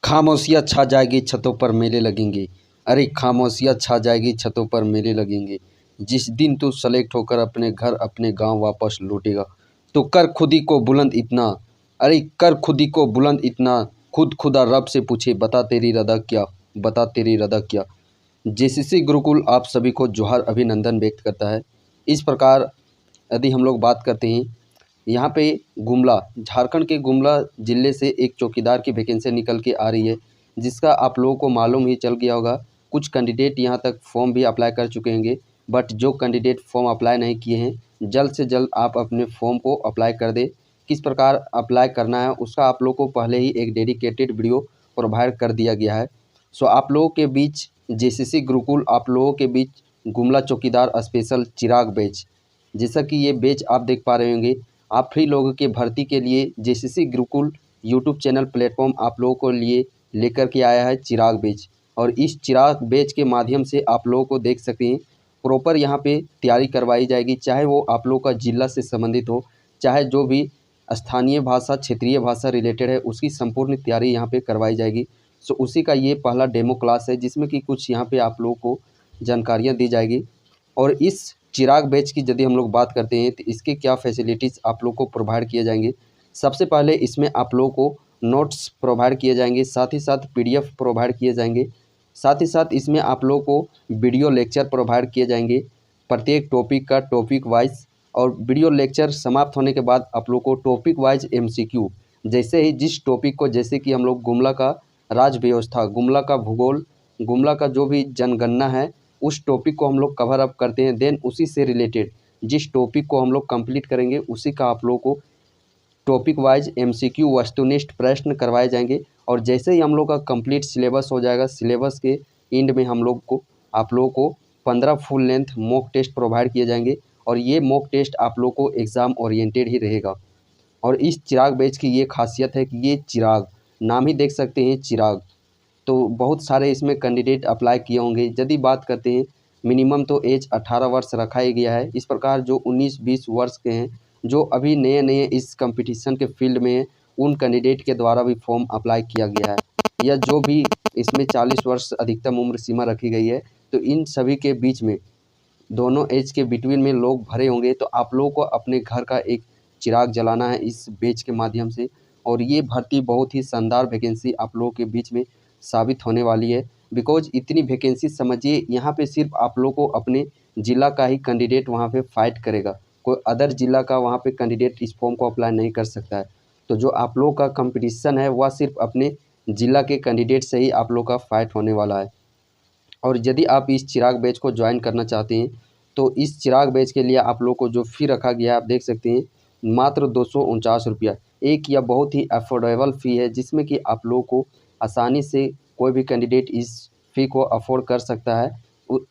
खामोशियाँ छा जाएगी छतों पर मेले लगेंगे। अरे खामोशियाँ छा जाएगी छतों पर मेले लगेंगे। जिस दिन तू सेलेक्ट होकर अपने घर अपने गांव वापस लौटेगा तो कर खुदी को बुलंद इतना, अरे कर खुदी को बुलंद इतना, खुद खुदा रब से पूछे बता तेरी रदा क्या, बता तेरी रदा क्या। जेसीसी गुरुकुल आप सभी को जोहार अभिनंदन व्यक्त करता है। इस प्रकार यदि हम लोग बात करते हैं, यहाँ पे गुमला, झारखंड के गुमला ज़िले से एक चौकीदार की वैकेंसी निकल के आ रही है, जिसका आप लोगों को मालूम ही चल गया होगा। कुछ कैंडिडेट यहाँ तक फॉर्म भी अप्लाई कर चुके होंगे, बट जो कैंडिडेट फॉर्म अप्लाई नहीं किए हैं, जल्द से जल्द आप अपने फॉर्म को अप्लाई कर दें। किस प्रकार अप्लाई करना है उसका आप लोगों को पहले ही एक डेडिकेटेड वीडियो प्रोवाइड कर दिया गया है। सो आप लोगों के बीच जेसीसी गुरुकुल आप लोगों के बीच गुमला चौकीदार स्पेशल चिराग बैच, जैसा कि ये बैच आप देख पा रहे होंगे, आप फ्री लोगों के भर्ती के लिए JCC Gurukul YouTube channel platform आप लोगों को लिए लेकर के आया है चिराग बैच। और इस चिराग बैच के माध्यम से आप लोगों को देख सकते हैं प्रॉपर यहाँ पे तैयारी करवाई जाएगी, चाहे वो आप लोगों का जिला से संबंधित हो, चाहे जो भी स्थानीय भाषा क्षेत्रीय भाषा रिलेटेड है, उसकी संपूर्ण तैयारी यहाँ पे करवाई जाएगी। सो उसी का ये पहला डेमो क्लास है, जिसमें कि कुछ यहाँ पे आप लोगों को जानकारियाँ दी जाएगी। और इस चिराग बैच की यदि हम लोग बात करते हैं तो इसके क्या फैसिलिटीज़ आप लोग को प्रोवाइड किए जाएंगे। सबसे पहले इसमें आप लोगों को नोट्स प्रोवाइड किए जाएंगे, साथ ही साथ पीडीएफ प्रोवाइड किए जाएंगे, साथ ही साथ इसमें आप लोगों को वीडियो लेक्चर प्रोवाइड किए जाएंगे प्रत्येक टॉपिक का, टॉपिक वाइज। और वीडियो लेक्चर समाप्त होने के बाद आप लोग को टॉपिक वाइज एमसीक्यू, जैसे ही जिस टॉपिक को, जैसे कि हम लोग गुमला का राज व्यवस्था, गुमला का भूगोल, गुमला का जो भी जनगणना है, उस टॉपिक को हम लोग कवर अप करते हैं। देन उसी से रिलेटेड जिस टॉपिक को हम लोग कंप्लीट करेंगे, उसी का आप लोगों को टॉपिक वाइज एमसीक्यू वस्तुनिष्ठ प्रश्न करवाए जाएंगे। और जैसे ही हम लोग का कंप्लीट सिलेबस हो जाएगा, सिलेबस के एंड में हम लोग को आप लोगों को 15 full length mock test provide किए जाएंगे। और ये मॉक टेस्ट आप लोग को एग्ज़ाम ओरिएंटेड ही रहेगा। और इस चिराग बैच की ये खासियत है कि ये चिराग, नाम ही देख सकते हैं चिराग, तो बहुत सारे इसमें कैंडिडेट अप्लाई किए होंगे। यदि बात करते हैं, मिनिमम तो एज 18 वर्ष रखा ही गया है। इस प्रकार जो 19-20 वर्ष के हैं, जो अभी नए नए इस कंपटीशन के फील्ड में हैं, उन कैंडिडेट के द्वारा भी फॉर्म अप्लाई किया गया है। या जो भी इसमें 40 वर्ष अधिकतम उम्र सीमा रखी गई है, तो इन सभी के बीच में दोनों एज के बिटवीन में लोग भरे होंगे। तो आप लोगों को अपने घर का एक चिराग जलाना है इस बैच के माध्यम से। और ये भर्ती बहुत ही शानदार वैकेंसी आप लोगों के बीच में साबित होने वाली है। बिकॉज इतनी वैकेंसी समझिए, यहाँ पे सिर्फ आप लोगों को अपने ज़िला का ही कैंडिडेट वहाँ पे फाइट करेगा, कोई अदर ज़िला का वहाँ पे कैंडिडेट इस फॉर्म को अप्लाई नहीं कर सकता है। तो जो आप लोगों का कंपटीशन है वह सिर्फ अपने ज़िला के कैंडिडेट से ही आप लोग का फाइट होने वाला है। और यदि आप इस चिराग बैच को ज्वाइन करना चाहते हैं, तो इस चिराग बैच के लिए आप लोग को जो फ़ी रखा गया है आप देख सकते हैं, मात्र 249 रुपया। एक यह बहुत ही अफोर्डेबल फ़ी है, जिसमें कि आप लोगों को आसानी से कोई भी कैंडिडेट इस फ़ी को अफोर्ड कर सकता है।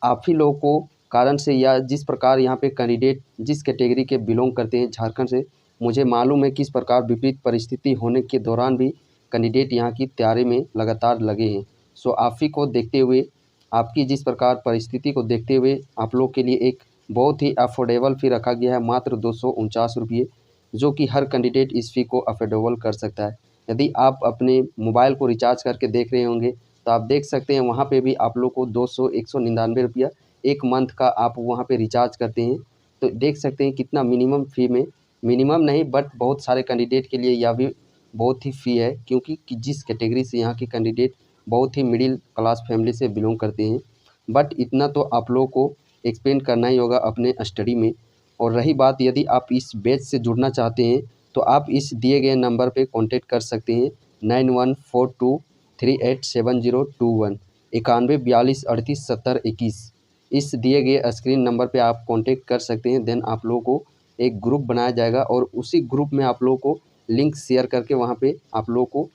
आप ही लोगों को कारण से, या जिस प्रकार यहाँ पे कैंडिडेट जिस कैटेगरी के बिलोंग करते हैं झारखंड से, मुझे मालूम है किस प्रकार विपरीत परिस्थिति होने के दौरान भी कैंडिडेट यहाँ की तैयारी में लगातार लगे हैं। सो आप ही को देखते हुए, आपकी जिस प्रकार परिस्थिति को देखते हुए आप लोग के लिए एक बहुत ही अफोर्डेबल फ़ी रखा गया है, मात्र 249 रुपये, जो कि हर कैंडिडेट इस फ़ी को अफोर्डेबल कर सकता है। यदि आप अपने मोबाइल को रिचार्ज करके देख रहे होंगे, तो आप देख सकते हैं वहाँ पे भी आप लोग को 199 रुपया एक मंथ का आप वहाँ पे रिचार्ज करते हैं। तो देख सकते हैं कितना मिनिमम फ़ी में, मिनिमम नहीं बट बहुत सारे कैंडिडेट के लिए यह भी बहुत ही फ़ी है, क्योंकि जिस कैटेगरी से यहाँ के कैंडिडेट बहुत ही मिडिल क्लास फैमिली से बिलोंग करते हैं। बट इतना तो आप लोगों को एक्सपेंड करना ही होगा अपने स्टडी में। और रही बात, यदि आप इस बैच से जुड़ना चाहते हैं, तो आप इस दिए गए नंबर पे कांटेक्ट कर सकते हैं, 9142387021, 9142387021। इस दिए गए स्क्रीन नंबर पे आप कांटेक्ट कर सकते हैं। देन आप लोगों को एक ग्रुप बनाया जाएगा, और उसी ग्रुप में आप लोगों को लिंक शेयर करके वहाँ पे आप लोगों को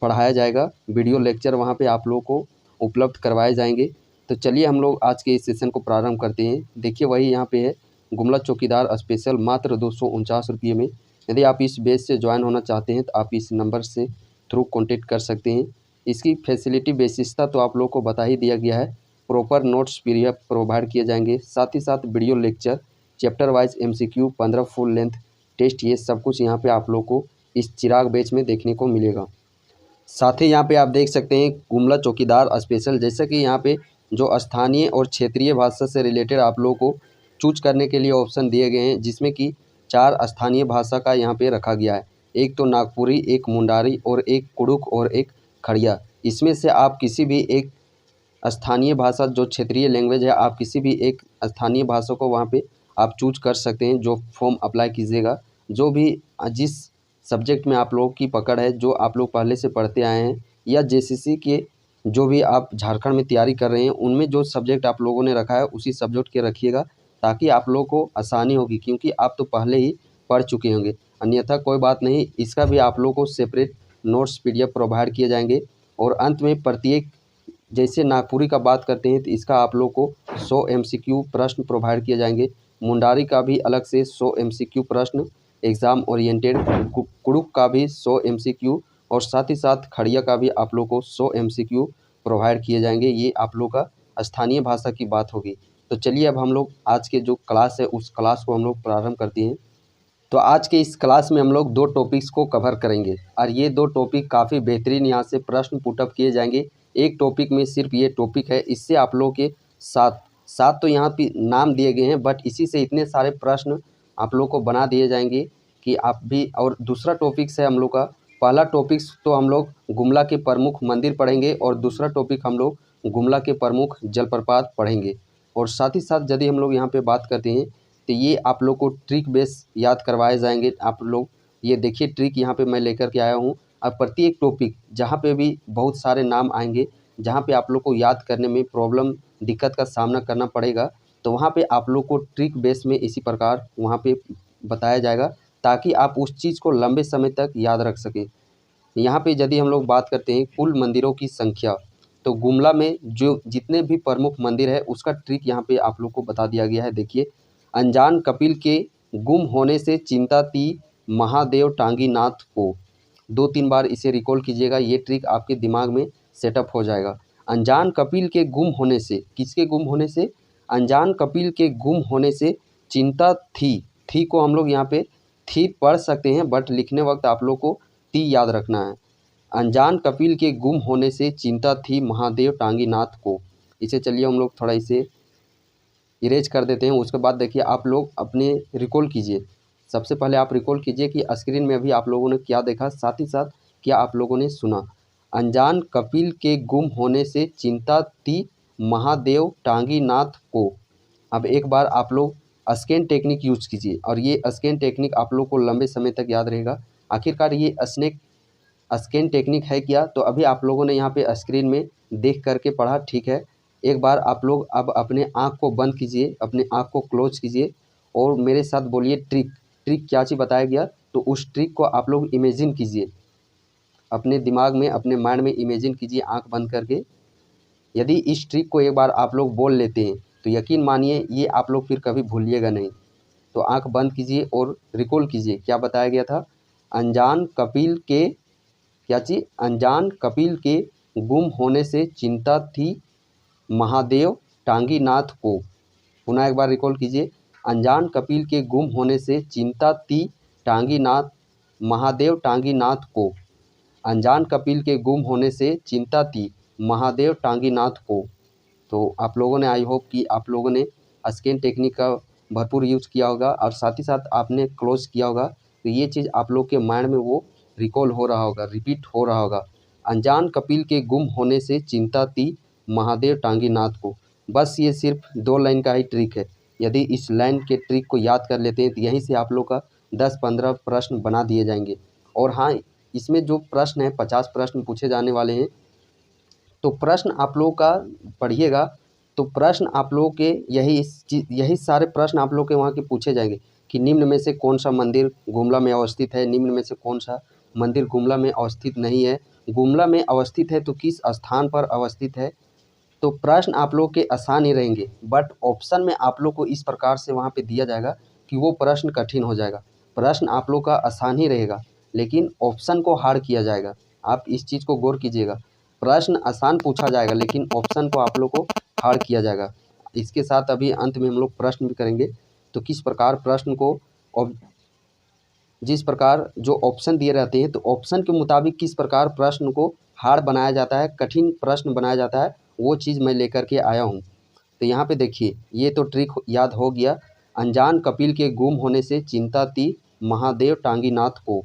पढ़ाया जाएगा। वीडियो लेक्चर वहाँ पे आप लोगों को उपलब्ध करवाए जाएंगे। तो चलिए हम लोग आज के इस सेशन को प्रारंभ करते हैं। देखिए वही यहाँ पे है, गुमला चौकीदार स्पेशल, मात्र 249 रुपये में। यदि आप इस बैच से ज्वाइन होना चाहते हैं, तो आप इस नंबर से थ्रू कॉन्टेक्ट कर सकते हैं। इसकी फैसिलिटी विशेषता तो आप लोग को बता ही दिया गया है। प्रॉपर नोट्स पीडीएफ प्रोवाइड किए जाएंगे, साथ ही साथ video lecture, chapter wise MCQ, 15 full length test, ये सब कुछ यहाँ पे आप लोग को इस चिराग बैच में देखने को मिलेगा। साथ ही यहाँ पे आप देख सकते हैं गुमला चौकीदार स्पेशल, जैसा कि यहाँ पे जो स्थानीय और क्षेत्रीय भाषा से रिलेटेड आप लोगों को चूज करने के लिए ऑप्शन दिए गए हैं, जिसमें कि 4 स्थानीय भाषा का यहाँ पे रखा गया है। एक तो नागपुरी, एक मुंडारी और एक कुड़ुक और एक खड़िया। इसमें से आप किसी भी एक स्थानीय भाषा जो क्षेत्रीय लैंग्वेज है, आप किसी भी एक स्थानीय भाषा को वहाँ पे आप चूज कर सकते हैं जो फॉर्म अप्लाई कीजिएगा। जो भी जिस सब्जेक्ट में आप लोगों की पकड़ है, जो आप लोग पहले से पढ़ते आए हैं, या जेसीसी के जो भी आप झारखंड में तैयारी कर रहे हैं, उनमें जो सब्जेक्ट आप लोगों ने रखा है उसी सब्जेक्ट के रखिएगा, ताकि आप लोगों को आसानी होगी, क्योंकि आप तो पहले ही पढ़ चुके होंगे। अन्यथा कोई बात नहीं, इसका भी आप लोगों को सेपरेट नोट्स PDF प्रोवाइड किए जाएंगे। और अंत में प्रत्येक, जैसे नागपुरी का बात करते हैं तो इसका आप लोग को 100 MCQ प्रश्न प्रोवाइड किए जाएंगे। मुंडारी का भी अलग से 100 MCQ प्रश्न एग्ज़ाम ओरिएंटेड, कुड़ुक का भी 100 MCQ, और साथ ही साथ खड़िया का भी आप लोग को 100 MCQ प्रोवाइड किए जाएंगे। ये आप लोग का स्थानीय भाषा की बात होगी। तो चलिए अब हम लोग आज के जो क्लास है उस क्लास को हम लोग प्रारंभ करते हैं। तो आज के इस क्लास में हम लोग 2 टॉपिक्स को कवर करेंगे, और ये 2 टॉपिक काफ़ी बेहतरीन यहाँ से प्रश्न पुटअप किए जाएंगे। एक टॉपिक में सिर्फ ये टॉपिक है, इससे आप लोगों के सात तो यहाँ पे नाम दिए गए हैं, बट इसी से इतने सारे प्रश्न आप लोग को बना दिए जाएंगे कि आप भी। और दूसरा टॉपिक है हम लोग का, पहला टॉपिक तो हम लोग गुमला के प्रमुख मंदिर पढ़ेंगे, और दूसरा टॉपिक हम लोग गुमला के प्रमुख जलप्रपात पढ़ेंगे। और साथ ही साथ यदि हम लोग यहाँ पे बात करते हैं तो ये आप लोग को ट्रिक बेस याद करवाए जाएंगे। आप लोग ये देखिए, ट्रिक यहाँ पे मैं लेकर के आया हूँ। और प्रत्येक टॉपिक जहाँ पे भी बहुत सारे नाम आएंगे, जहाँ पे आप लोग को याद करने में प्रॉब्लम, दिक्कत का सामना करना पड़ेगा, तो वहाँ पे आप लोग को ट्रिक बेस में इसी प्रकार वहाँ पे बताया जाएगा, ताकि आप उस चीज़ को लंबे समय तक याद रख सकें। यहाँ पे यदि हम लोग बात करते हैं कुल मंदिरों की संख्या, तो गुमला में जो जितने भी प्रमुख मंदिर है उसका ट्रिक यहाँ पे आप लोग को बता दिया गया है। देखिए, अनजान कपिल के गुम होने से चिंता थी महादेव टांगीनाथ को। 2-3 बार इसे रिकॉल कीजिएगा, ये ट्रिक आपके दिमाग में सेटअप हो जाएगा। अनजान कपिल के गुम होने से, किसके गुम होने से? अनजान कपिल के गुम होने से चिंता थी को हम लोग यहाँ पे थी पढ़ सकते हैं, बट लिखने वक्त आप लोग को ती याद रखना है। अनजान कपिल के गुम होने से चिंता थी महादेव टांगीनाथ को। इसे चलिए हम लोग थोड़ा इसे इरेज कर देते हैं। उसके बाद देखिए, आप लोग अपने रिकॉल कीजिए। सबसे पहले आप रिकॉल कीजिए कि स्क्रीन में अभी आप लोगों ने क्या देखा, साथ ही साथ क्या आप लोगों ने सुना। अनजान कपिल के गुम होने से चिंता थी महादेव टांगीनाथ को। अब एक बार आप लोग स्कैन टेक्निक यूज कीजिए, और ये स्कैन टेक्निक आप लोग को लंबे समय तक याद रहेगा। आखिरकार ये स्कैन टेक्निक है क्या, तो अभी आप लोगों ने यहाँ पे स्क्रीन में देख करके पढ़ा, ठीक है। एक बार आप लोग अब अपने आँख को बंद कीजिए, अपने आँख को क्लोज कीजिए, और मेरे साथ बोलिए ट्रिक क्या चीज़ बताया गया, तो उस ट्रिक को आप लोग इमेजिन कीजिए अपने दिमाग में, अपने माइंड में इमेजिन कीजिए आँख बंद करके। यदि इस ट्रिक को एक बार आप लोग बोल लेते हैं तो यकीन मानिए ये आप लोग फिर कभी भूलिएगा नहीं। तो आँख बंद कीजिए और रिकॉल कीजिए क्या बताया गया था। अनजान कपिल के क्या चीज़? अनजान कपिल के गुम होने से चिंता थी महादेव टांगीनाथ को। पुनः एक बार रिकॉल कीजिए। अनजान कपिल के गुम होने से चिंता थी टांगीनाथ महादेव टांगीनाथ को। अनजान कपिल के गुम होने से चिंता थी महादेव टांगीनाथ को। तो आप लोगों ने, आई होप कि आप लोगों ने स्कैन टेक्निक का भरपूर यूज किया होगा, और साथ ही साथ आपने क्लोज किया होगा, तो ये चीज़ आप लोग के माइंड में वो रिकॉल हो रहा होगा, रिपीट हो रहा होगा। अनजान कपिल के गुम होने से चिंता थी महादेव टांगीनाथ को। बस ये सिर्फ 2 लाइन का ही ट्रिक है। यदि इस लाइन के ट्रिक को याद कर लेते हैं तो यहीं से आप लोग का 10-15 प्रश्न बना दिए जाएंगे। और हाँ, इसमें जो प्रश्न है 50 प्रश्न पूछे जाने वाले हैं। तो प्रश्न आप लोगों का पढ़िएगा, तो प्रश्न आप लोगों के यही सारे प्रश्न आप लोग के वहाँ के पूछे जाएंगे कि निम्न में से कौन सा मंदिर गुमला में अवस्थित है, निम्न में से कौन सा मंदिर गुमला में अवस्थित नहीं है, गुमला में अवस्थित है तो किस स्थान पर अवस्थित है। तो प्रश्न आप लोग के आसान ही रहेंगे, बट ऑप्शन में आप लोग को इस प्रकार से वहाँ पे दिया जाएगा कि वो प्रश्न कठिन हो जाएगा। प्रश्न आप लोग का आसान ही रहेगा, लेकिन ऑप्शन को हार्ड किया जाएगा। आप इस चीज़ को गौर कीजिएगा। प्रश्न आसान पूछा जाएगा, लेकिन ऑप्शन को आप लोग को हार्ड किया जाएगा। इसके साथ अभी अंत में हम लोग प्रश्न भी करेंगे, तो किस प्रकार प्रश्न को जिस प्रकार जो ऑप्शन दिए रहते हैं तो ऑप्शन के मुताबिक किस प्रकार प्रश्न को हार्ड बनाया जाता है, कठिन प्रश्न बनाया जाता है, वो चीज़ मैं लेकर के आया हूँ। तो यहाँ पे देखिए ये तो ट्रिक याद हो गया। अनजान कपिल के गुम होने से चिंता थी महादेव टांगीनाथ को।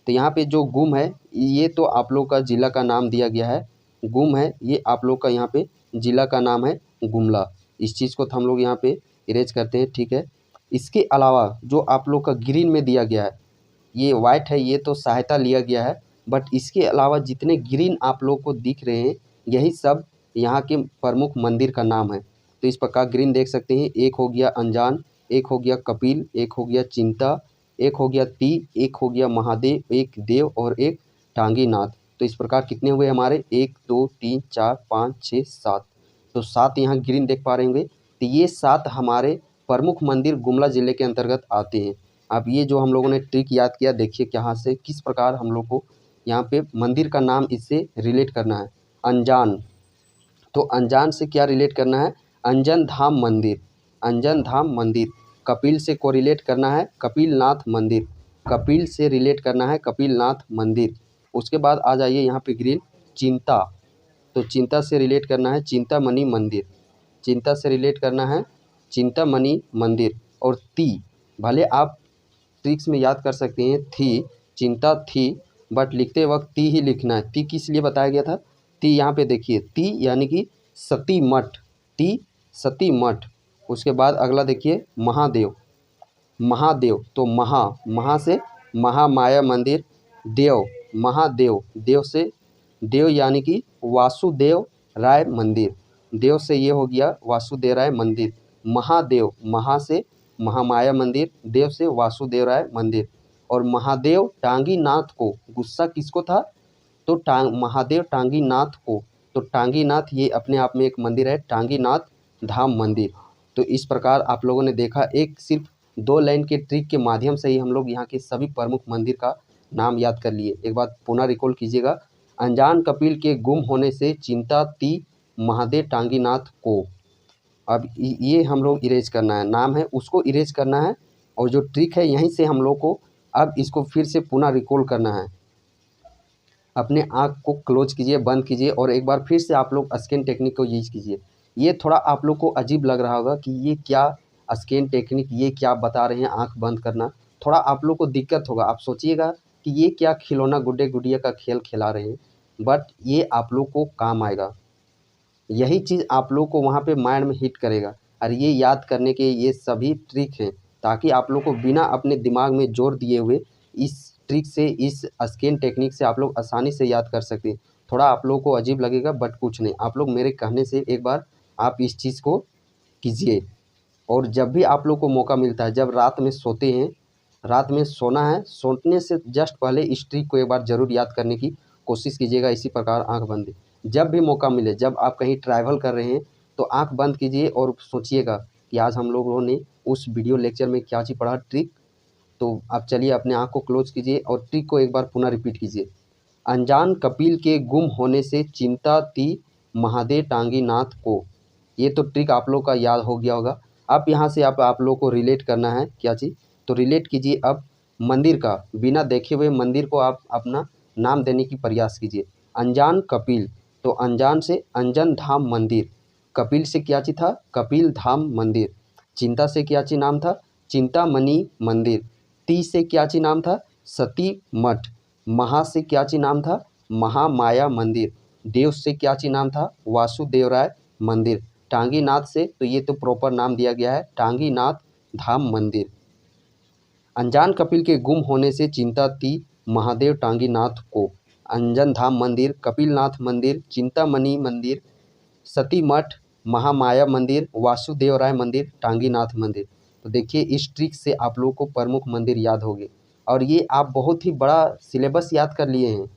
तो यहाँ पे जो गुम है ये तो आप लोग का ज़िला का नाम दिया गया है। गुम है ये आप लोग का यहाँ पे ज़िला का नाम है गुमला। इस चीज़ को तो हम लोग यहाँ पे इरेज करते हैं, ठीक है। इसके अलावा जो आप लोग का ग्रीन में दिया गया है, ये वाइट है, ये तो सहायता लिया गया है, बट इसके अलावा जितने ग्रीन आप लोग को दिख रहे हैं यही सब यहाँ के प्रमुख मंदिर का नाम है। तो इस प्रकार ग्रीन देख सकते हैं, एक हो गया अनजान, एक हो गया कपिल, एक हो गया चिंता, एक हो गया ती, एक हो गया महादेव, एक देव और एक टांगीनाथ। तो इस प्रकार कितने हुए हमारे 1 2 3 4 5 6 7। तो 7 यहाँ ग्रीन देख पा रहे होंगे। तो ये 7 हमारे प्रमुख मंदिर गुमला ज़िले के अंतर्गत आते हैं। अब ये जो हम लोगों ने ट्रिक याद किया, देखिए कहाँ से किस प्रकार हम लोग को यहाँ पे मंदिर का नाम इससे रिलेट करना है। अनजान, तो अनजान से क्या रिलेट करना है, अंजन धाम मंदिर, अंजन धाम मंदिर। कपिल से कोरिलेट करना है कपिलनाथ मंदिर, कपिल से रिलेट करना है कपिलनाथ मंदिर। उसके बाद आ जाइए यहाँ पे ग्रीन चिंता, तो चिंता से रिलेट करना है चिंतामणि मंदिर, चिंता से रिलेट करना है चिंतामणि मंदिर। और ती, भले आप ट्रिक्स में याद कर सकते हैं थी, चिंता थी, बट लिखते वक्त ती ही लिखना है। ती किस लिए बताया गया था, ती यहाँ पे देखिए ती यानी कि सती मठ, ती सती मठ। उसके बाद अगला देखिए महादेव, महादेव तो महा से महामाया मंदिर, देव महादेव, देव से देव यानी कि वासुदेव राय मंदिर, देव से ये हो गया वासुदेव राय मंदिर। महादेव, महा से महामाया मंदिर, देव से वासुदेव राय मंदिर। और महादेव टांगीनाथ को, गुस्सा किसको था, तो महादेव टांगीनाथ को, तो टांगीनाथ ये अपने आप में एक मंदिर है, टांगीनाथ धाम मंदिर। तो इस प्रकार आप लोगों ने देखा, एक सिर्फ 2 लाइन के ट्रिक के माध्यम से ही हम लोग यहाँ के सभी प्रमुख मंदिर का नाम याद कर लिए। एक बार पुनः रिकॉल कीजिएगा, अनजान कपिल के गुम होने से चिंता थी महादेव टांगीनाथ को। अब ये हम लोग इरेज करना है, नाम है उसको इरेज करना है, और जो ट्रिक है यहीं से हम लोग को अब इसको फिर से पुनः रिकॉल करना है। अपने आँख को क्लोज कीजिए, बंद कीजिए, और एक बार फिर से आप लोग स्कैन टेक्निक को यूज कीजिए। ये थोड़ा आप लोग को अजीब लग रहा होगा कि ये क्या स्कैन टेक्निक, ये क्या बता रहे हैं आँख बंद करना, थोड़ा आप लोग को दिक्कत होगा। आप सोचिएगा कि ये क्या खिलौना गुड्डे गुड़िया का खेल खिला रहे हैं, बट ये आप लोग को काम आएगा। यही चीज़ आप लोग को वहाँ पे माइंड में हिट करेगा, और ये याद करने के ये सभी ट्रिक हैं, ताकि आप लोग को बिना अपने दिमाग में जोर दिए हुए इस ट्रिक से, इस स्कैन टेक्निक से आप लोग आसानी से याद कर सकते हैं। थोड़ा आप लोग को अजीब लगेगा, बट कुछ नहीं, आप लोग मेरे कहने से एक बार आप इस चीज़ को कीजिए। और जब भी आप लोग को मौका मिलता है, जब रात में सोते हैं, रात में सोना है, सोने से जस्ट पहले इस ट्रिक को एक बार ज़रूर याद करने की कोशिश कीजिएगा। इसी प्रकार आँख बंद, जब भी मौका मिले, जब आप कहीं ट्रैवल कर रहे हैं तो आँख बंद कीजिए और सोचिएगा कि आज हम लोगों ने उस वीडियो लेक्चर में क्या चीज़ पढ़ा, ट्रिक। तो आप चलिए अपने आँख को क्लोज कीजिए और ट्रिक को एक बार पुनः रिपीट कीजिए। अनजान कपिल के गुम होने से चिंता थी महादेव टांगीनाथ को। ये तो ट्रिक आप लोग का याद हो गया होगा। अब यहाँ से आप लोग को रिलेट करना है क्या चीज़, तो रिलेट कीजिए अब मंदिर का, बिना देखे हुए मंदिर को आप अपना नाम देने की प्रयास कीजिए। अनजान कपिल, तो अनजान से अंजन धाम मंदिर, कपिल से क्या चीज़ था, कपिल धाम मंदिर। चिंता से क्या चीज़ नाम था, चिंतामणि मंदिर। ती से क्या चीज़ नाम था, सती मठ। महा से क्या चीज़ नाम था, महामाया मंदिर। देव से क्या चीज़ नाम था, वासुदेव राय मंदिर। टांगीनाथ से, तो ये तो प्रॉपर नाम दिया गया है, टांगीनाथ धाम मंदिर। अनजान कपिल के गुम होने से चिंता थी महादेव टांगीनाथ को। अंजन धाम मंदिर, कपिलनाथ मंदिर, चिंतामणि मंदिर, सती मठ, महामाया मंदिर, वासुदेव राय मंदिर, टांगीनाथ मंदिर। तो देखिए इस ट्रिक से आप लोगों को प्रमुख मंदिर याद होंगे, और ये आप बहुत ही बड़ा सिलेबस याद कर लिए हैं।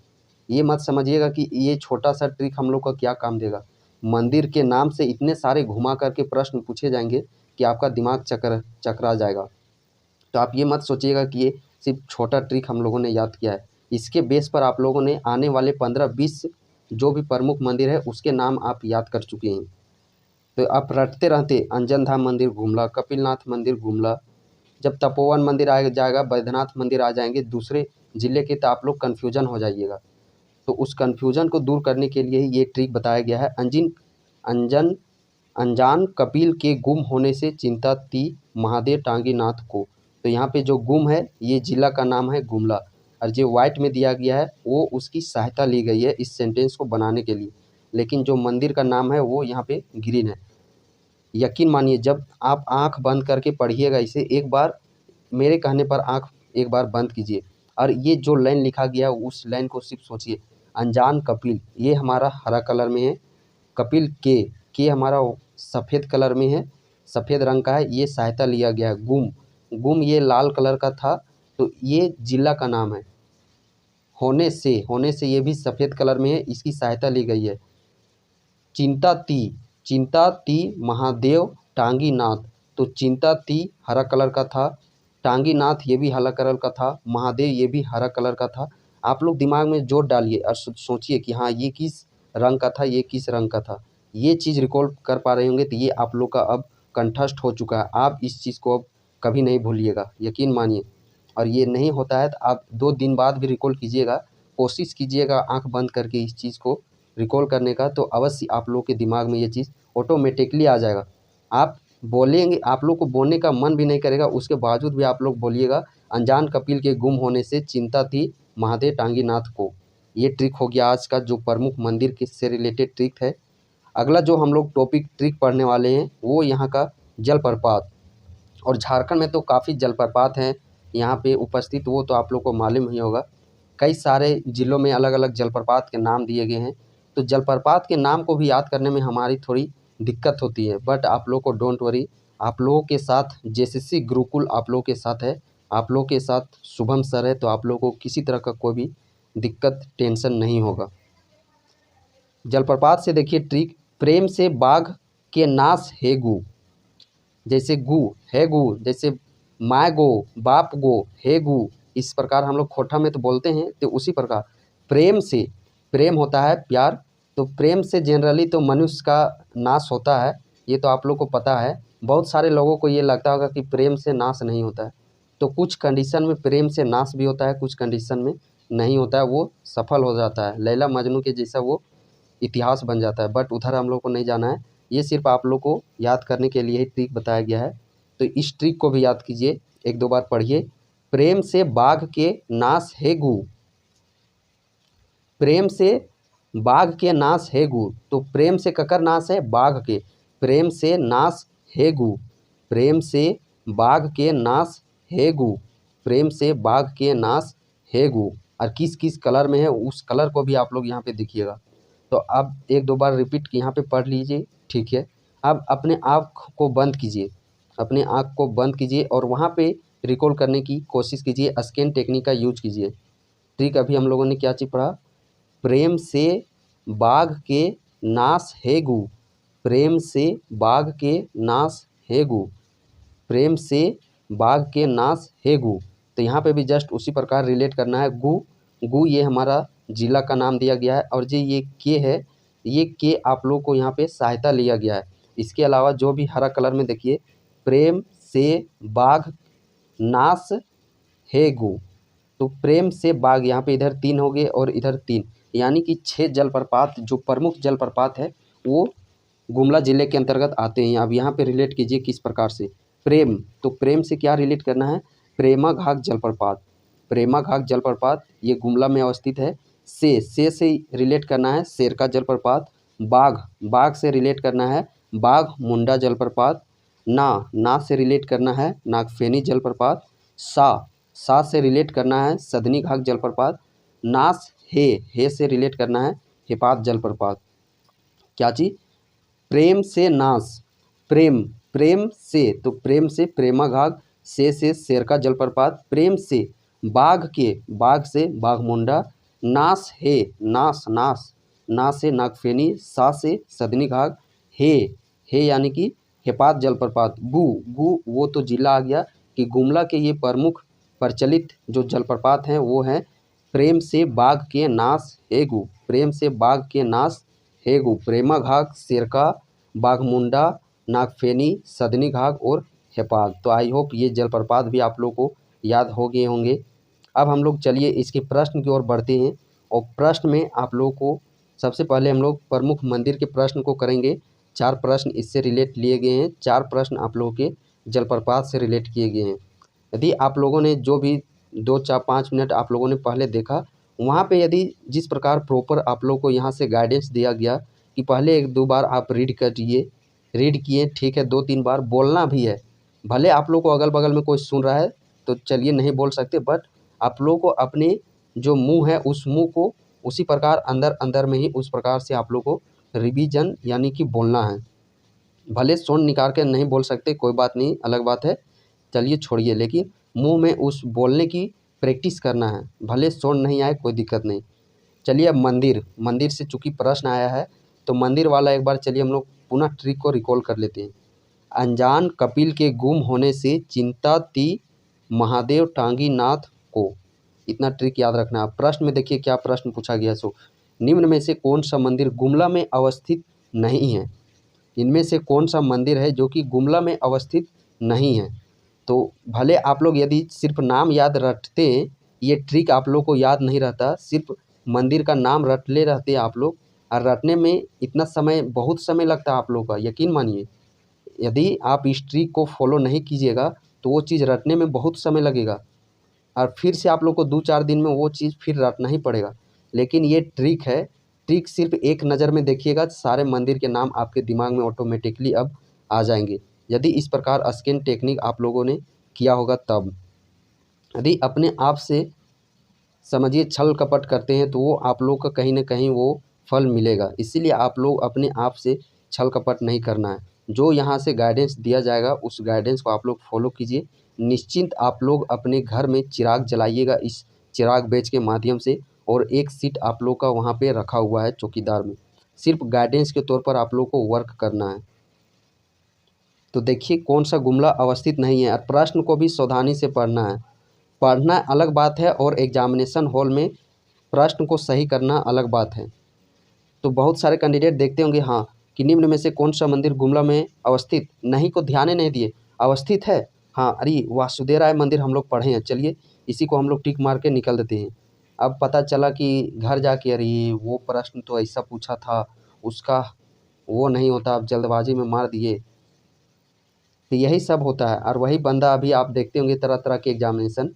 ये मत समझिएगा कि ये छोटा सा ट्रिक हम लोग का क्या काम देगा। मंदिर के नाम से इतने सारे घुमा करके प्रश्न पूछे जाएंगे कि आपका दिमाग चकरा जाएगा। तो आप ये मत सोचिएगा कि ये सिर्फ छोटा ट्रिक हम लोगों ने याद किया है। इसके बेस पर आप लोगों ने आने वाले 15-20 जो भी प्रमुख मंदिर है उसके नाम आप याद कर चुके हैं। तो आप रटते रहते, अंजन धाम मंदिर गुमला, कपिलनाथ मंदिर गुमला, जब तपोवन मंदिर आ जाएगा, बैद्यनाथ मंदिर आ जाएंगे दूसरे ज़िले के, तो आप लोग कन्फ्यूजन हो जाइएगा। तो उस कन्फ्यूजन को दूर करने के लिए ही ये ट्रिक बताया गया है। अनजान कपिल के गुम होने से चिंता थी महादेव टांगी नाथ को। तो यहाँ पे जो गुम है ये जिला का नाम है गुमला, और जो वाइट में दिया गया है वो उसकी सहायता ली गई है इस सेंटेंस को बनाने के लिए, लेकिन जो मंदिर का नाम है वो यहाँ पे ग्रीन है। यकीन मानिए, जब आप आंख बंद करके पढ़िएगा इसे, एक बार मेरे कहने पर आंख एक बार बंद कीजिए और ये जो लाइन लिखा गया है उस लाइन को सिर्फ सोचिए। अनजान कपिल ये हमारा हरा कलर में है, कपिल के हमारा सफ़ेद कलर में है, सफ़ेद रंग का है, ये सहायता लिया गया है। गुम ये लाल कलर का था, तो ये जिला का नाम है। होने से ये भी सफ़ेद कलर में है, इसकी सहायता ली गई है। चिंता ती महादेव टांगी नाथ, तो चिंता ती हरा कलर का था, टांगी नाथ ये भी हरा कलर का था, महादेव ये भी हरा कलर का था। आप लोग दिमाग में जोड़ डालिए और सोचिए कि हाँ ये किस रंग का था, ये किस रंग का था। ये चीज़ रिकॉल कर पा रहे होंगे तो ये आप लोग का अब कंठस्थ हो चुका है। आप इस चीज़ को अब कभी नहीं भूलिएगा, यकीन मानिए। और ये नहीं होता है तो आप 2 दिन बाद भी रिकॉल कीजिएगा, कोशिश कीजिएगा आँख बंद करके इस चीज़ को रिकॉल करने का, तो अवश्य आप लोग के दिमाग में ये चीज़ ऑटोमेटिकली आ जाएगा। आप बोलेंगे, आप लोग को बोलने का मन भी नहीं करेगा, उसके बावजूद भी आप लोग बोलिएगा अनजान कपिल के गुम होने से चिंता थी महादेव टांगी नाथ को। ये ट्रिक हो गया आज का जो प्रमुख मंदिर के से रिलेटेड ट्रिक है। अगला जो हम लोग टॉपिक ट्रिक पढ़ने वाले हैं वो यहाँ का जलप्रपात। और झारखंड में तो काफ़ी जलप्रपात हैं यहाँ पे उपस्थित, वो तो आप लोग को मालूम ही होगा। कई सारे ज़िलों में अलग अलग जलप्रपात के नाम दिए गए हैं, तो जलप्रपात के नाम को भी याद करने में हमारी थोड़ी दिक्कत होती है, बट आप लोग को डोंट वरी, आप लोगों के साथ जेसीसी गुरुकुल आप लोगों के साथ है, आप लोगों के साथ शुभम सर है, तो आप लोगों को किसी तरह का कोई भी दिक्कत टेंशन नहीं होगा। जलप्रपात से देखिए ट्रिक, प्रेम से बाघ के नाश है गु, जैसे गु है गु, जैसे माय गो बाप गो है गु, इस प्रकार हम लोग खोटा में तो बोलते हैं, तो उसी प्रकार प्रेम से, प्रेम होता है प्यार, तो प्रेम से जनरली तो मनुष्य का नाश होता है, ये तो आप लोग को पता है। बहुत सारे लोगों को ये लगता होगा कि प्रेम से नाश नहीं होता है, तो कुछ कंडीशन में प्रेम से नाश भी होता है, कुछ कंडीशन में नहीं होता है, वो सफल हो जाता है, लैला मजनू के जैसा वो इतिहास बन जाता है। बट उधर हम लोग को नहीं जाना है, ये सिर्फ आप लोग को याद करने के लिए ही ट्रिक बताया गया है, तो इस ट्रिक को भी याद कीजिए, 1-2 बार पढ़िए। प्रेम से बाघ के नाश है गु, प्रेम से बाघ के नाश है गु, तो प्रेम से ककर नाश है, बाघ के, प्रेम से नाश है गु, प्रेम से बाघ के नाश है गु, प्रेम से बाघ के नाश है गु। और किस किस कलर में है उस कलर को भी आप लोग यहाँ पे देखिएगा। तो अब 1-2 बार रिपीट यहाँ पे पढ़ लीजिए, ठीक है। अब अपने आँख को बंद कीजिए, अपने आँख को बंद कीजिए और वहाँ पे रिकॉल करने की कोशिश कीजिए, स्कैन टेक्निक का यूज कीजिए। ठीक, अभी हम लोगों ने क्या चीज़ पढ़ा, प्रेम से बाघ के नाश है गु, प्रेम से बाघ के नाश है गु, प्रेम से बाघ के नाश है गु। तो यहाँ पे भी जस्ट उसी प्रकार रिलेट करना है। गु ये हमारा जिला का नाम दिया गया है, और जो ये के है, ये के आप लोग को यहाँ पे सहायता लिया गया है। इसके अलावा जो भी हरा कलर में देखिए, प्रेम से बाघ नाश है गु, तो प्रेम से बाघ यहाँ पे इधर 3 हो गए और इधर 3, यानी कि 6 जलप्रपात जो प्रमुख जलप्रपात है वो गुमला ज़िले के अंतर्गत आते हैं। अब यहाँ पे रिलेट कीजिए किस प्रकार से, प्रेम, तो प्रेम से क्या रिलेट करना है, प्रेमा घाट जलप्रपात, प्रेमा घाट जलप्रपात ये गुमला में अवस्थित है। से रिलेट करना है शेर का जलप्रपात, बाघ से रिलेट करना है बाघ मुंडा जलप्रपात, ना से रिलेट करना है नागफेनी जलप्रपात, सा से रिलेट करना है सदनी घाट जलप्रपात, नाश हे से रिलेट करना है हेपात जलप्रपात। क्या चीज़, प्रेम से नाश, प्रेम से, तो प्रेम से प्रेमा घाट, से शेर का जलप्रपात, प्रेम से बाघ से बाघमुंडा, नाश है नाश से नागफेनी, सा से सदनी घाट, हे यानी कि हेपात जलप्रपात, गु वो तो जिला आ गया कि गुमला के ये प्रमुख प्रचलित जो जलप्रपात हैं वो हैं प्रेम से बाघ के नाश है गु, प्रेम से बाघ के नाश है गु, प्रेमा घाट, शेरका, बाघमुंडा, नागफेनी, सदनी घाट और हेपाग। तो आई होप ये जलप्रपात भी आप लोग को याद हो गए होंगे। अब हम लोग चलिए इसके प्रश्न की ओर बढ़ते हैं और प्रश्न में आप लोगों को सबसे पहले हम लोग प्रमुख मंदिर के प्रश्न को करेंगे। 4 प्रश्न इससे रिलेट लिए गए हैं, 4 प्रश्न आप लोगों के जलप्रपात से रिलेट किए गए हैं। यदि आप लोगों ने जो भी 2-4-5 मिनट आप लोगों ने पहले देखा, वहाँ पे यदि जिस प्रकार प्रॉपर आप लोग को यहाँ से गाइडेंस दिया गया कि पहले 1-2 बार आप रीड किए, ठीक है, 2-3 बार बोलना भी है। भले आप लोग को अगल-बगल में कोई सुन रहा है तो चलिए नहीं बोल सकते, बट आप लोग को अपने जो मुँह है उस मुँह को उसी प्रकार अंदर में ही उस प्रकार से आप लोग को रिवीजन यानी कि बोलना है। भले साउंड निकाल के नहीं बोल सकते, कोई बात नहीं, अलग बात है, चलिए छोड़िए, लेकिन मुँह में उस बोलने की प्रैक्टिस करना है। भले साउंड नहीं आए कोई दिक्कत नहीं। चलिए अब मंदिर से चूँकि प्रश्न आया है तो मंदिर वाला एक बार चलिए हम लोग पुनः ट्रिक को रिकॉल कर लेते हैं। अनजान कपिल के गुम होने से चिंता थी महादेव टांगी नाथ को। इतना ट्रिक याद रखना है। प्रश्न में देखिए क्या प्रश्न पूछा गया। सो निम्न में से कौन सा मंदिर गुमला में अवस्थित नहीं है। इनमें से कौन सा मंदिर है जो कि गुमला में अवस्थित नहीं है। तो भले आप लोग यदि सिर्फ नाम याद रखते, ये ट्रिक आप लोग को याद नहीं रहता, सिर्फ मंदिर का नाम रट ले रहते आप लोग, और रटने में इतना समय बहुत समय लगता है आप लोग का, यकीन मानिए। यदि आप इस ट्रिक को फॉलो नहीं कीजिएगा तो वो चीज़ रटने में बहुत समय लगेगा और फिर से आप लोग को 2-4 दिन में वो चीज़ फिर रटना ही पड़ेगा। लेकिन ये ट्रिक है, ट्रिक सिर्फ एक नज़र में देखिएगा, सारे मंदिर के नाम आपके दिमाग में ऑटोमेटिकली अब आ जाएंगे, यदि इस प्रकार स्कैन टेक्निक आप लोगों ने किया होगा तब। यदि अपने आप से समझिए छल कपट करते हैं तो वो आप लोग का कहीं ना कहीं वो फल मिलेगा। इसीलिए आप लोग अपने आप से छल कपट नहीं करना है। जो यहाँ से गाइडेंस दिया जाएगा उस गाइडेंस को आप लोग फॉलो कीजिए। निश्चिंत आप लोग अपने घर में चिराग जलाइएगा इस चिराग बेच के माध्यम से, और एक सीट आप लोग का वहाँ पे रखा हुआ है चौकीदार में, सिर्फ गाइडेंस के तौर पर आप लोग को वर्क करना है। तो देखिए कौन सा गुमला अवस्थित नहीं है, और प्रश्न को भी सावधानी से पढ़ना है। पढ़ना अलग बात है और एग्जामिनेशन हॉल में प्रश्न को सही करना अलग बात है। तो बहुत सारे कैंडिडेट देखते होंगे हाँ कि निम्न में से कौन सा मंदिर गुमला में अवस्थित नहीं को ध्यान ही नहीं दिए, अवस्थित है हाँ, अरे वासुदेवराय मंदिर हम लोग पढ़े हैं, चलिए इसी को हम लोग टिक मार के निकल देते हैं। अब पता चला कि घर जाके अरे वो प्रश्न तो ऐसा पूछा था, उसका वो नहीं होता, आप जल्दबाजी में मार दिए। तो यही सब होता है। और वही बंदा अभी आप देखते होंगे तरह तरह के एग्जामिनेशन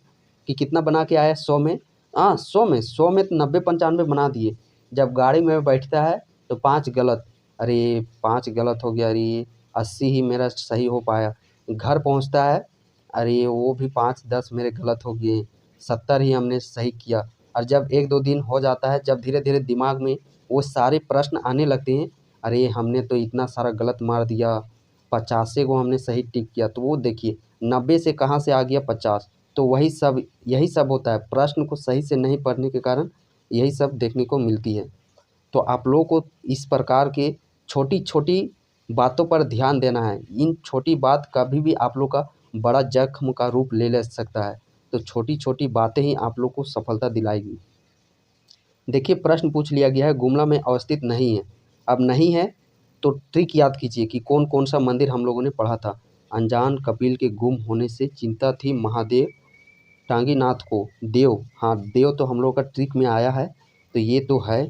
कि कितना बना के आया 100 में, हाँ 100 में तो 90-95 बना दिए। जब गाड़ी में बैठता है तो 5 गलत, अरे 5 गलत हो गया, अरे 80 ही मेरा सही हो पाया। घर पहुंचता है, अरे वो भी 5-10 मेरे गलत हो गए, 70 ही हमने सही किया। और जब 1-2 दिन हो जाता है, जब धीरे धीरे दिमाग में वो सारे प्रश्न आने लगते हैं, अरे हमने तो इतना सारा गलत मार दिया, 50 को हमने सही टिक किया, तो वो देखिए 90 से कहाँ से आ गया 50। तो यही सब होता है, प्रश्न को सही से नहीं पढ़ने के कारण यही सब देखने को मिलती है। तो आप लोगों को इस प्रकार के छोटी छोटी बातों पर ध्यान देना है। इन छोटी बात कभी भी आप लोग का बड़ा जख्म का रूप ले सकता है। तो छोटी छोटी बातें ही आप लोग को सफलता दिलाएगी। देखिए प्रश्न पूछ लिया गया है गुमला में अवस्थित नहीं है। अब नहीं है तो ट्रिक याद कीजिए कि कौन कौन सा मंदिर हम लोगों ने पढ़ा था। अनजान कपिल के गुम होने से चिंता थी महादेव टांगीनाथ को। देव, हाँ देव तो हम लोग का ट्रिक में आया है, तो ये तो है।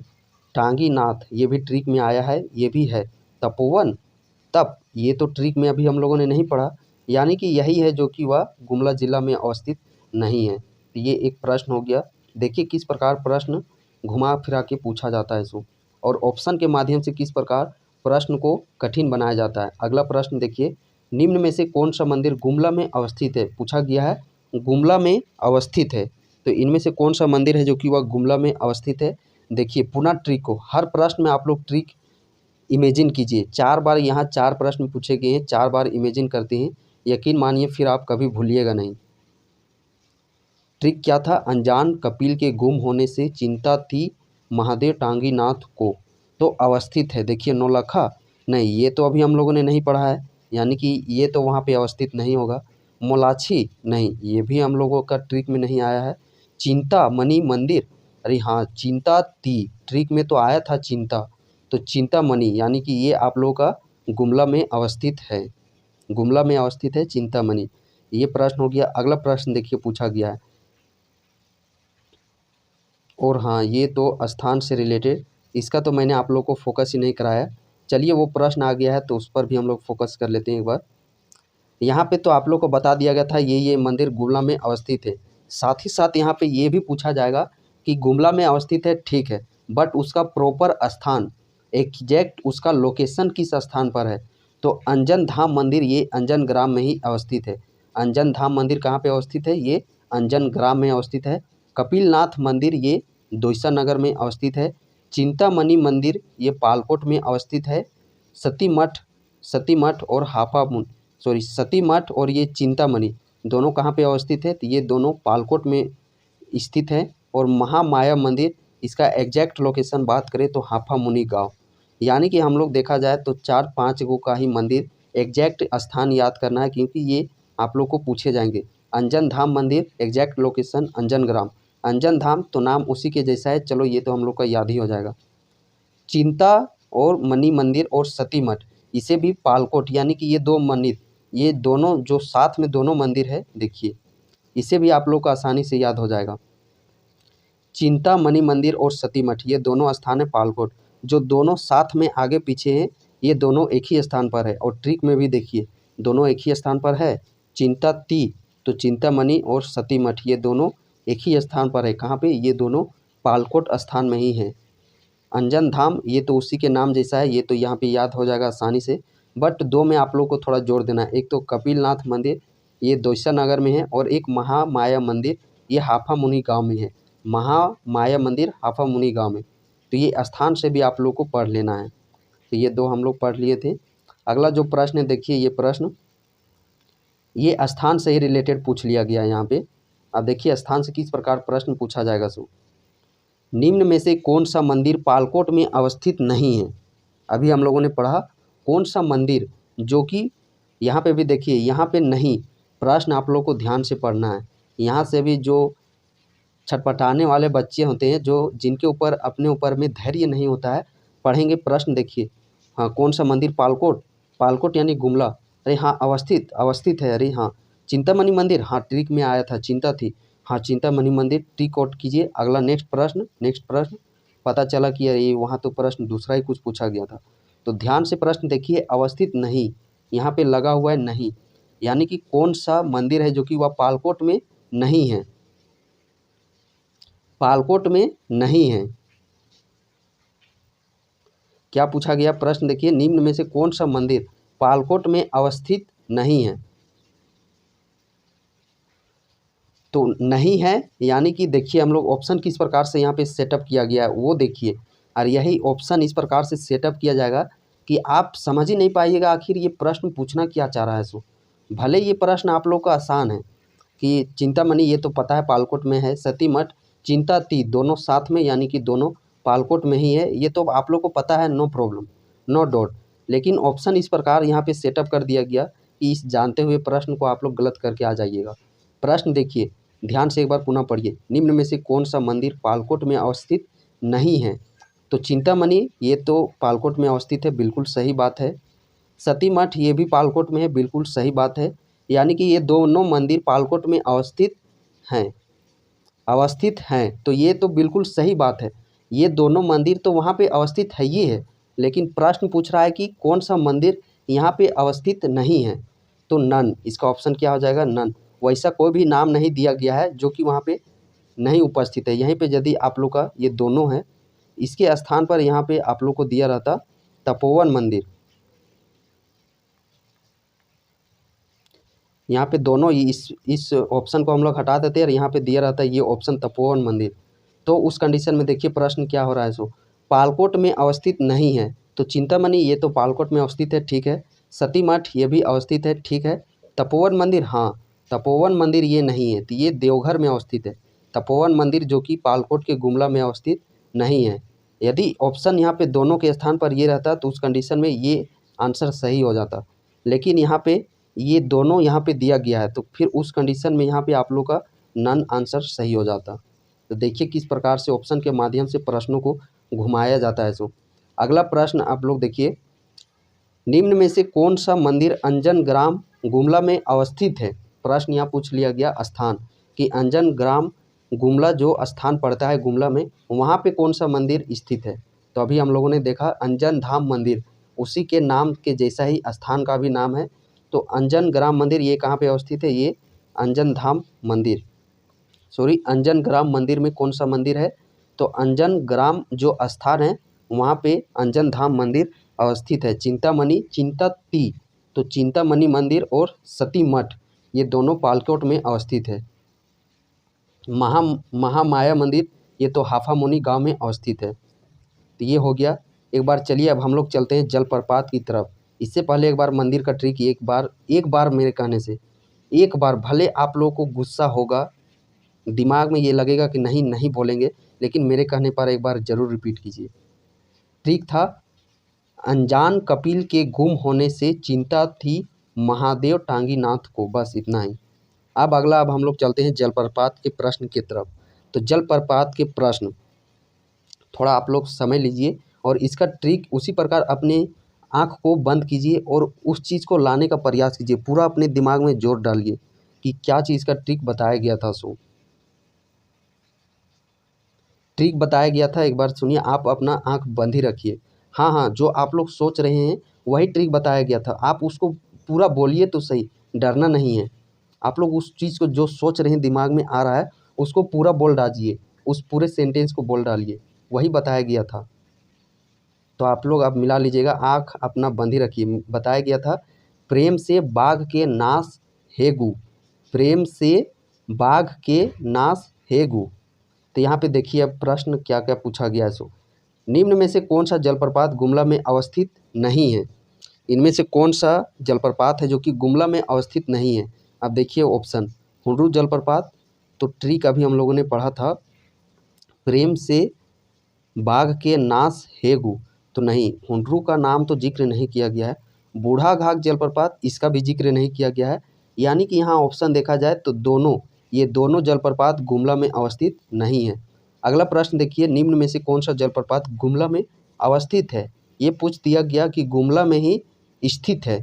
टांगीनाथ ये भी ट्रिक में आया है, ये भी है। तपोवन, तप, ये तो ट्रिक में अभी हम लोगों ने नहीं पढ़ा, यानी कि यही है जो कि वह गुमला जिला में अवस्थित नहीं है। तो ये एक प्रश्न हो गया। देखिए किस प्रकार प्रश्न घुमा फिरा के पूछा जाता है इसको, और ऑप्शन के माध्यम से किस प्रकार प्रश्न को कठिन बनाया जाता है। अगला प्रश्न देखिए, निम्न में से कौन सा मंदिर गुमला में अवस्थित है। पूछा गया है गुमला में अवस्थित है, तो इनमें से कौन सा मंदिर है जो कि वह गुमला में अवस्थित है। देखिए पुनः ट्रिक को, हर प्रश्न में आप लोग ट्रिक इमेजिन कीजिए। 4 बार यहाँ 4 प्रश्न पूछे गए हैं, 4 बार इमेजिन करते हैं, यकीन मानिए फिर आप कभी भूलिएगा नहीं। ट्रिक क्या था, अनजान कपिल के गुम होने से चिंता थी महादेव टांगीनाथ को, तो अवस्थित है। देखिए नौलखा, नहीं ये तो अभी हम लोगों ने नहीं पढ़ा है, यानी कि ये तो वहाँ पे अवस्थित नहीं होगा। मोलाछी, नहीं ये भी हम लोगों का ट्रिक में नहीं आया है। चिंता मणि मंदिर, अरे हाँ चिंता थी ट्रिक में तो आया था चिंता, तो चिंता मणि यानी कि ये आप लोगों का गुमला में अवस्थित है। गुमला में अवस्थित है चिंतामणि। ये प्रश्न हो गया। अगला प्रश्न देखिए पूछा गया है, और हाँ ये तो स्थान से रिलेटेड, इसका तो मैंने आप लोग को फोकस ही नहीं कराया। चलिए वो प्रश्न आ गया है तो उस पर भी हम लोग फोकस कर लेते हैं एक बार। यहाँ पे तो आप लोग को बता दिया गया था ये मंदिर गुमला में अवस्थित है। साथ ही साथ यहाँ पे ये भी पूछा जाएगा कि गुमला में अवस्थित है ठीक है, बट उसका प्रॉपर स्थान, एग्जैक्ट उसका लोकेशन किस स्थान पर है। तो अंजन धाम मंदिर ये अंजन ग्राम में ही अवस्थित है। अंजन धाम मंदिर कहाँ पे अवस्थित है, ये अंजन ग्राम में अवस्थित है। कपिलनाथ मंदिर ये दोईसा नगर में अवस्थित है। चिंतामणि मंदिर ये पालकोट में अवस्थित है। सती मठ और सती मठ और ये चिंतामणि दोनों कहाँ पे अवस्थित है, तो ये दोनों पालकोट में स्थित है। और महामाया मंदिर, इसका एग्जैक्ट लोकेशन बात करें तो हाफा मुनि गांव। यानी कि हम लोग देखा जाए तो 4-5 गो का ही मंदिर एग्जैक्ट स्थान याद करना है, क्योंकि ये आप लोग को पूछे जाएंगे। अंजन धाम मंदिर एग्जैक्ट लोकेशन अंजन ग्राम। अंजन धाम तो नाम उसी के जैसा है, चलो ये तो हम लोग का याद ही हो जाएगा। चिंता और मणि मंदिर और सती मठ, इसे भी पालकोट, यानी कि ये दो मंदिर, ये दोनों जो साथ में दोनों मंदिर है, देखिए इसे भी आप लोग को आसानी से याद हो जाएगा। चिंता मणि मंदिर और सती मठ ये दोनों स्थान है पालकोट। जो दोनों साथ में आगे पीछे हैं ये दोनों एक ही स्थान पर है। और ट्रिक में भी देखिए दोनों एक ही स्थान पर है। तो चिंतामणि और सती मठ ये दोनों एक ही स्थान पर है। कहाँ पे, ये दोनों पालकोट स्थान में ही है। अंजन धाम ये तो उसी के नाम जैसा है, ये तो यहाँ पे याद हो जाएगा आसानी से। बट दो में आप लोग को थोड़ा जोर देना है। एक तो कपिलनाथ मंदिर ये दोईसा नगर में है, और एक महामाया मंदिर ये हाफा मुनि गांव में है। महामाया मंदिर हाफा मुनि गांव में, तो ये स्थान से भी आप लोग को पढ़ लेना है। तो ये दो हम लोग पढ़ लिए थे। अगला जो प्रश्न है देखिए, ये प्रश्न ये स्थान से ही रिलेटेड पूछ लिया गया है यहाँ पे। अब देखिए स्थान से किस प्रकार प्रश्न पूछा जाएगा। सो निम्न में से कौन सा मंदिर पालकोट में अवस्थित नहीं है। अभी हम लोगों ने पढ़ा कौन सा मंदिर, जो कि यहाँ पे भी देखिए यहाँ पे नहीं, प्रश्न आप लोग को ध्यान से पढ़ना है। यहाँ से भी जो छटपटाने वाले बच्चे होते हैं, जो जिनके ऊपर अपने ऊपर में धैर्य नहीं होता है, पढ़ेंगे प्रश्न देखिए। हाँ कौन सा मंदिर पालकोट यानी गुमला, अरे हाँ अवस्थित है, अरे हाँ चिंतामणि मंदिर, हाँ ट्रिक में आया था, चिंता थी, हाँ चिंतामणि मंदिर टिक आउट कीजिए। अगला नेक्स्ट प्रश्न पता चला कि अरे वहाँ तो प्रश्न दूसरा ही कुछ पूछा गया था। तो ध्यान से प्रश्न देखिए, अवस्थित नहीं, यहाँ पे लगा हुआ है नहीं, यानी कि कौन सा मंदिर है जो कि वह पालकोट में नहीं है, पालकोट में नहीं है। क्या पूछा गया प्रश्न देखिए, निम्न में से कौन सा मंदिर पालकोट में अवस्थित नहीं है। तो नहीं है, यानी कि देखिए हम लोग ऑप्शन किस प्रकार से यहाँ पे सेटअप किया गया है वो देखिए। और यही ऑप्शन इस प्रकार से सेटअप किया जाएगा कि आप समझ ही नहीं पाइएगा आखिर ये प्रश्न पूछना क्या चाह रहा है। सो भले ये प्रश्न आप लोग का आसान है कि चिंतामणि ये तो पता है पालकोट में है, सती मठ चिंताती दोनों साथ में, यानी कि दोनों पालकोट में ही है, ये तो आप लोग को पता है, नो प्रॉब्लम नो डाउट। लेकिन ऑप्शन इस प्रकार यहाँ पे सेटअप कर दिया गया कि इस जानते हुए प्रश्न को आप लोग गलत करके आ जाइएगा। प्रश्न देखिए ध्यान से एक बार पुनः पढ़िए, निम्न में से कौन सा मंदिर पालकोट में अवस्थित नहीं है। तो चिंतामणि ये तो पालकोट में अवस्थित है, बिल्कुल सही बात है। सती मठ ये भी पालकोट में है, बिल्कुल सही बात है। यानी कि ये दोनों मंदिर पालकोट में अवस्थित हैं, तो ये तो बिल्कुल सही बात है। ये दोनों मंदिर तो वहाँ पे अवस्थित है ही है, लेकिन प्रश्न पूछ रहा है कि कौन सा मंदिर यहाँ पे अवस्थित नहीं है। तो नन, इसका ऑप्शन क्या हो जाएगा, नन। वैसा कोई भी नाम नहीं दिया गया है जो कि वहाँ पे नहीं उपस्थित है। यहीं पे यदि आप लोग का ये दोनों है, इसके स्थान पर यहाँ पे आप लोग को दिया रहता तपोवन मंदिर। यहाँ पे दोनों इस ऑप्शन को हम लोग हटा देते हैं और यहाँ पे दिया रहता है ये ऑप्शन तपोवन मंदिर। तो उस कंडीशन में देखिए प्रश्न क्या हो रहा है। सो पालकोट में अवस्थित नहीं है, तो चिंतामणि ये तो पालकोट में अवस्थित है, ठीक है। सती मठ ये भी अवस्थित है, ठीक है। तपोवन मंदिर, हाँ तपोवन मंदिर ये नहीं है, तो ये देवघर में अवस्थित है। तपोवन मंदिर जो कि पालकोट के गुमला में अवस्थित नहीं है। यदि ऑप्शन यहाँ पे दोनों के स्थान पर ये रहता तो उस कंडीशन में ये आंसर सही हो जाता, लेकिन यहाँ पे ये दोनों यहाँ पे दिया गया है, तो फिर उस कंडीशन में यहाँ पे आप लोग का नन आंसर सही हो जाता। तो देखिए किस प्रकार से ऑप्शन के माध्यम से प्रश्नों को घुमाया जाता है। सो अगला प्रश्न आप लोग देखिए, निम्न में से कौन सा मंदिर अंजन ग्राम गुमला में अवस्थित है। प्रश्न यहाँ पूछ लिया गया स्थान कि अंजन ग्राम गुमला जो स्थान पड़ता है गुमला में, वहाँ पे कौन सा मंदिर स्थित है। तो अभी हम लोगों ने देखा अंजन धाम मंदिर, उसी के नाम के जैसा ही स्थान का भी नाम है। तो अंजन ग्राम मंदिर ये कहाँ पे अवस्थित है, ये अंजन धाम मंदिर, सॉरी अंजन ग्राम मंदिर में कौन सा मंदिर है, तो अंजन ग्राम जो स्थान है वहाँ पे अंजन धाम मंदिर अवस्थित है। चिंतामणि चिंताती, तो चिंतामणि मंदिर और सती मठ ये दोनों पालकोट में अवस्थित है। महामाया मंदिर ये तो हाफामुनि गांव में अवस्थित है। तो ये हो गया। एक बार चलिए अब हम लोग चलते हैं जलप्रपात की तरफ। इससे पहले एक बार मंदिर का ट्रिक एक बार मेरे कहने से एक बार, भले आप लोगों को गुस्सा होगा, दिमाग में ये लगेगा कि नहीं नहीं बोलेंगे, लेकिन मेरे कहने पर एक बार ज़रूर रिपीट कीजिए। ट्रिक था, अनजान कपिल के गुम होने से चिंता थी महादेव टांगीनाथ को, बस इतना ही। अब हम लोग चलते हैं जलप्रपात के प्रश्न की तरफ। तो जलप्रपात के प्रश्न थोड़ा आप लोग समझ लीजिए और इसका ट्रिक उसी प्रकार अपने आँख को बंद कीजिए और उस चीज़ को लाने का प्रयास कीजिए, पूरा अपने दिमाग में जोर डालिए कि क्या चीज़ का ट्रिक बताया गया था। ट्रिक बताया गया था, एक बार सुनिए, आप अपना आँख बंद ही रखिए। हाँ हाँ, जो आप लोग सोच रहे हैं वही ट्रिक बताया गया था, आप उसको पूरा बोलिए तो सही, डरना नहीं है। आप लोग उस चीज़ को जो सोच रहे हैं दिमाग में आ रहा है उसको पूरा बोल डालिए, उस पूरे सेंटेंस को बोल डालिए, वही बताया गया था। तो आप लोग अब मिला लीजिएगा, आँख अपना बंद ही रखिए। बताया गया था, प्रेम से बाघ के नाश हेगु, प्रेम से बाघ के नाश हेगु। तो यहाँ पे देखिए अब प्रश्न क्या क्या पूछा गया है। निम्न में से कौन सा जलप्रपात गुमला में अवस्थित नहीं है। इनमें से कौन सा जलप्रपात है जो कि गुमला में अवस्थित नहीं है। अब देखिए ऑप्शन, हुंड्रू जलप्रपात, तो ट्रिक अभी हम लोगों ने पढ़ा था, प्रेम से बाघ के नाश हेगु, तो नहीं, हुंड्रू का नाम तो जिक्र नहीं किया गया है। बूढ़ा घाघ जलप्रपात, इसका भी जिक्र नहीं किया गया है। यानी कि यहाँ ऑप्शन देखा जाए तो ये दोनों जलप्रपात गुमला में अवस्थित नहीं है। अगला प्रश्न देखिए, निम्न में से कौन सा जलप्रपात गुमला में अवस्थित है। ये पूछ दिया गया कि गुमला में ही स्थित है।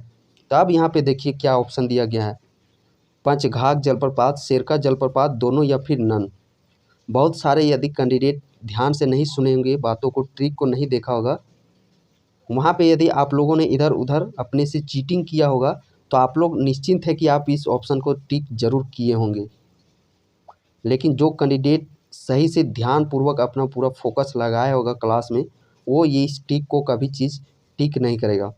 तो अब यहाँ पे देखिए क्या ऑप्शन दिया गया है, पंचघाघ जलप्रपात, शेरका जलप्रपात, दोनों या फिर नन। बहुत सारे यदि कैंडिडेट ध्यान से नहीं सुने होंगे बातों को, ट्रिक को नहीं देखा होगा, वहाँ पे यदि आप लोगों ने इधर उधर अपने से चीटिंग किया होगा तो आप लोग निश्चिंत है कि आप इस ऑप्शन को टिक जरूर किए होंगे। लेकिन जो कैंडिडेट सही से ध्यानपूर्वक अपना पूरा फोकस लगाया होगा क्लास में, वो ये इस ट्रिक को कभी चीज़ टिक नहीं करेगा।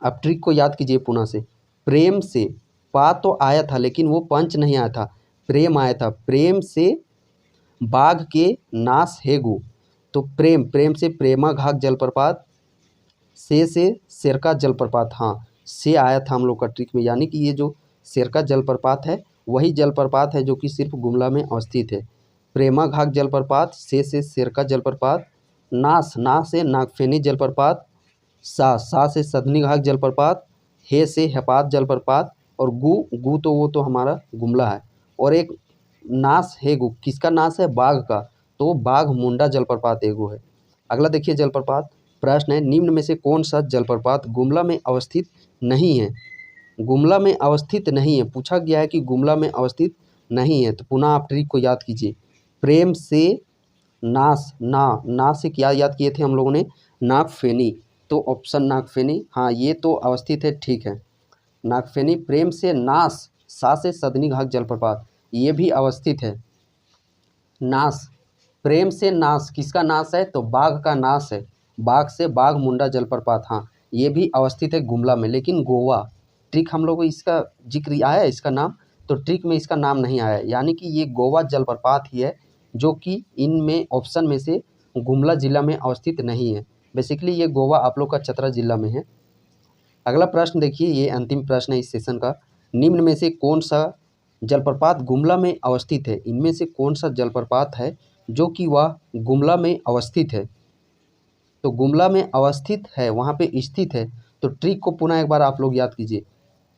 अब ट्रिक को याद कीजिए पुनः से, प्रेम से, पा तो आया था लेकिन वो पंच नहीं आया था, प्रेम आया था। प्रेम से बाघ के नाश हेगु, तो प्रेम से प्रेमाघाघ जलप्रपात, से शेरका जलप्रपात, हाँ से आया था हम लोग का ट्रिक में। यानी कि ये जो शेरका जलप्रपात है वही जलप्रपात है जो कि सिर्फ गुमला में अवस्थित है। प्रेमाघाघ जलप्रपात, से शेरका जलप्रपात, ना से नागफेनी जलप्रपात, सा से सदनी घाघ जलप्रपात, हे से हेपात जलप्रपात, और गु तो वो तो हमारा गुमला है। और एक नाश हेगु, किसका नाश है, बाघ का, तो बाघ मुंडा जलप्रपात एगो है। अगला देखिए जलप्रपात, प्रश्न है, निम्न में से कौन सा जलप्रपात गुमला में अवस्थित नहीं है। गुमला में अवस्थित नहीं है, पूछा गया है कि गुमला में अवस्थित नहीं है। तो पुनः आप ट्रिक को याद कीजिए, प्रेम से नाश, ना से क्या याद किए थे हम लोगों ने, नागफेनी, तो ऑप्शन नागफेनी, हाँ ये तो अवस्थित है, ठीक है नागफेनी। प्रेम से नाश, सा से सदनी घाघ जलप्रपात, ये भी अवस्थित है। नाश, प्रेम से नाश, किसका नाश है, तो बाघ का नाश है, बाघ से बाघ मुंडा जलप्रपात, हाँ ये भी अवस्थित है गुमला में। लेकिन गोवा, ट्रिक हम लोग को इसका जिक्र आया है, इसका नाम, तो ट्रिक में इसका नाम नहीं आया। यानी कि ये गोवा जलप्रपात ही है जो कि इनमें ऑप्शन में से गुमला जिला में अवस्थित नहीं है। बेसिकली ये गोवा आप लोग का चतरा जिला में है। अगला प्रश्न देखिए, ये अंतिम प्रश्न है इस सेशन का, निम्न में से कौन सा जलप्रपात गुमला में अवस्थित है। इनमें से कौन सा जलप्रपात है जो कि वह गुमला में अवस्थित है। तो गुमला में अवस्थित है, वहाँ पे स्थित है। तो ट्रिक को पुनः एक बार आप लोग याद कीजिए,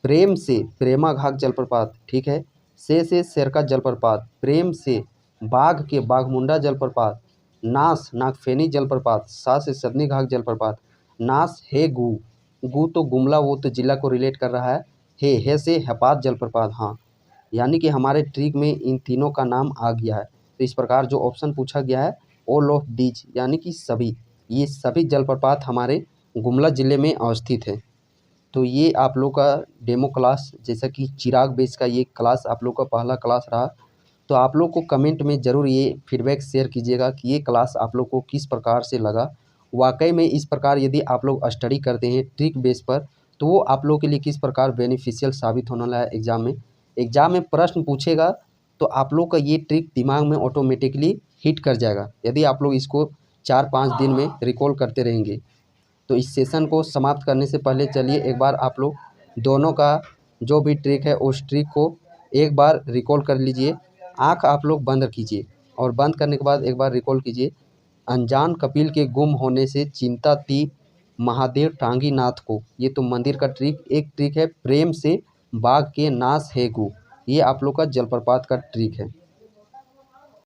प्रेम से प्रेमाघाघ जलप्रपात, ठीक है, से शेरका जलप्रपात, प्रेम से बाघ के बाघमुंडा जलप्रपात, नाश नागफेनी जलप्रपात, सा से सदनी घाघ जलप्रपात, नाश हेगु, गु तो गुमला वो तो जिला को रिलेट कर रहा है। हे से हैपात जलप्रपात, हाँ, यानी कि हमारे ट्रिक में इन तीनों का नाम आ गया है। तो इस प्रकार जो ऑप्शन पूछा गया है ऑल ऑफ दीज, यानी कि सभी, ये सभी जलप्रपात हमारे गुमला ज़िले में अवस्थित है। तो ये आप लोग का डेमो क्लास, जैसा कि चिराग बेस का ये क्लास आप लोग का पहला क्लास रहा। तो आप लोग को कमेंट में ज़रूर ये फीडबैक शेयर कीजिएगा कि ये क्लास आप लोग को किस प्रकार से लगा। वाकई में इस प्रकार यदि आप लोग स्टडी करते हैं ट्रिक बेस पर, तो वो आप लोग के लिए किस प्रकार बेनिफिशियल साबित होने वाला है एग्ज़ाम में। एग्ज़ाम में प्रश्न पूछेगा तो आप लोग का ये ट्रिक दिमाग में ऑटोमेटिकली हिट कर जाएगा, यदि आप लोग इसको 4-5 दिन में रिकॉल करते रहेंगे। तो इस सेशन को समाप्त करने से पहले चलिए एक बार आप लोग दोनों का जो भी ट्रिक है उस ट्रिक को एक बार रिकॉल कर लीजिए। आँख आप लोग बंद कीजिए और बंद करने के बाद एक बार रिकॉल कीजिए। अनजान कपिल के गुम होने से चिंता थी महादेव टांगी नाथ को। ये तो मंदिर का ट्रिक। एक ट्रिक है प्रेम से बाघ के नाश है गु, ये आप लोग का जलप्रपात का ट्रिक है।